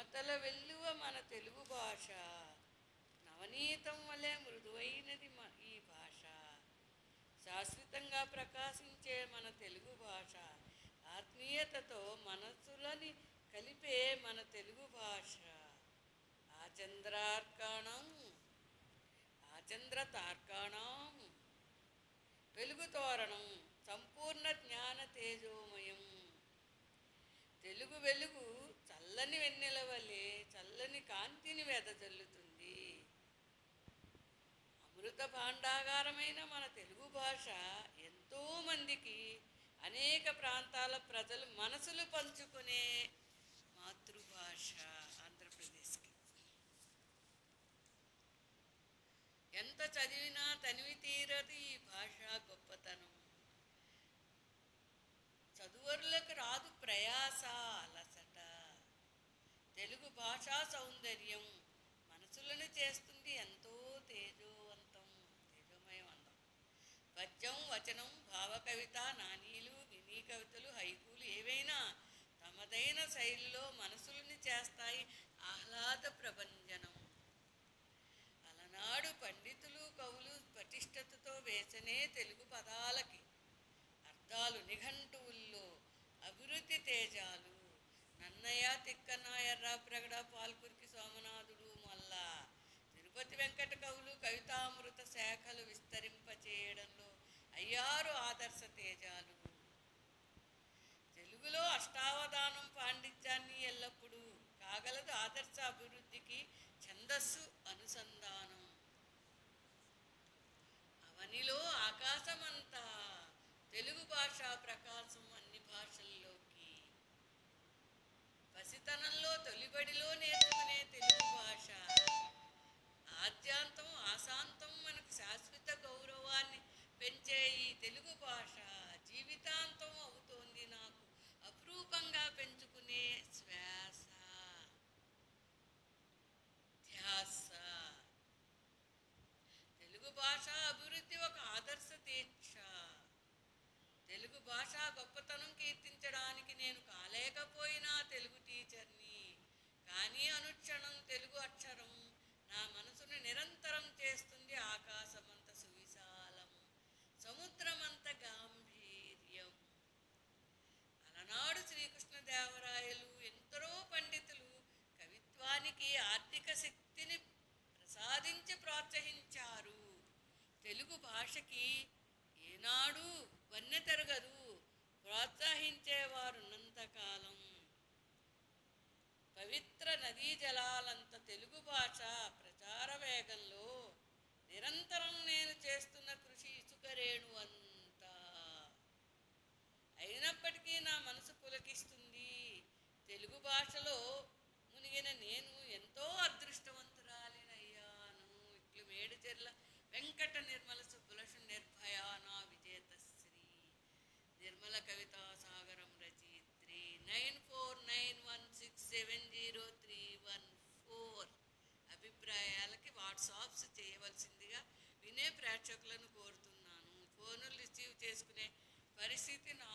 మమతల వెల్లువ మన తెలుగు భాష, నవనీతం వలె మృదువైనది ఈ భాష, శాశ్వతంగా ప్రకాశించే మన తెలుగు భాష, ఆత్మీయతతో మనసులని కలిపే మన తెలుగు భాష. ఆచంద్రార్కాణం ఆచంద్రతార్కాణం వెలుగు తోరణం సంపూర్ణ జ్ఞాన తేజోమయం. తెలుగు వెలుగు చల్లని వెన్నెలవలే చల్లని కాంతిని వెదజల్లుతుంది. అమృత భాండాగారమైన మన తెలుగు భాష ఎంతోమందికి, అనేక ప్రాంతాల ప్రజలు మనసులు పంచుకునే మాతృభాష ఆంధ్రప్రదేశ్కి. ఎంత చదివినా తనివి తీరదు ఈ భాష గొప్పతనం. చదువరులకు రాదు ప్రయాస అలసట. తెలుగు భాషా సౌందర్యం మనసులను చేస్తుంది ఎంతో తేజోమయం అందం. పద్యం, వచనం, భావకవిత, నానీలు, మినీ కవితలు, హైకూలు ఏవైనా తమదైన శైలిలో మనసులని చేస్తాయి ఆహ్లాద ప్రభంజనం. అలనాడు పండితులు కవులు పటిష్టతతో వేసనే తెలుగు పదాలకి అర్థాలు నిఘంటువుల్లో అభివృద్ధి తేజాలు. నన్నయ్య, తిక్కన్న, ఎర్రాప్రగడ, పాల్కురికి సోమనాథుడు, మల్ల తిరుపతి వెంకట కవులు కవితామృత శాఖలు విస్తరింపచేయడంలో అయ్యారు ఆదర్శ తేజాలు. తెలుగులో అష్టావధానం పాండిత్యాన్ని ఎల్లప్పుడూ కాగలదు ఆదర్శ అభివృద్ధికి ఛందస్సు అనుసంధానం. అవనిలో ఆకాశమంతా తెలుగు భాషా ప్రకాశం అన్ని భాషల్లోకి. పసితనంలో తొలిబడిలో నేర్చుకునే తెలుగు భాష ఆద్యాంతం ఆశాంతం మనకు శాశ్వత గౌరవాన్ని పెంచే ఈ తెలుగు భాష జీవితాంతం అవుతోంది నాకు అపురూపంగా పెంచుకునే శ్వాస ధ్యాస. తెలుగు భాష అభివృద్ధి ఒక ఆదర్శ దీక్ష. తెలుగు భాష గొప్పతనం కీర్తించడానికి నేను కాలేకపోయినా తెలుగు టీచర్ని, కానీ అనుక్షణం తెలుగు అక్షరం నా మనసును నిరంతరం చేస్తుంది ఆకాశమంత సువిశాలం, సముద్రమంత గాంభీర్యం. అలనాడు శ్రీకృష్ణదేవరాయలు ఎందరో పండితులు కవిత్వానికి ఆర్థిక శక్తిని ప్రసాదించి ప్రోత్సహించారు. తెలుగు భాషకి ఏనాడు వన్నె తెరగదు ప్రోత్సహించేవారున్నంతకాలం. పవిత్ర నదీ జలాలంత తెలుగు భాష ప్రచార వేగంలో నిరంతరం నేను చేస్తున్న కృషి ఇసుక రేణు అంతా. అయినప్పటికీ నా మనసు పులకిస్తుంది. తెలుగు భాషలో మునిగిన నేను ఎంతో అదృష్టవంతురాలినయ్యాను. ఇట్లు మేడిచెర్ల వెంకట నిర్మల సుబ్బలక్ష్మి నిర్భయ నా విజేతశ్రీ. నిర్మల కవితా సాగరం రచయిత్రి. 9491670314. అభిప్రాయాలకి వాట్సాప్స్ చేయవలసిందిగా వినే ప్రేక్షకులను కోరుతున్నాను. ఫోనులు రిసీవ్ చేసుకునే పరిస్థితి నా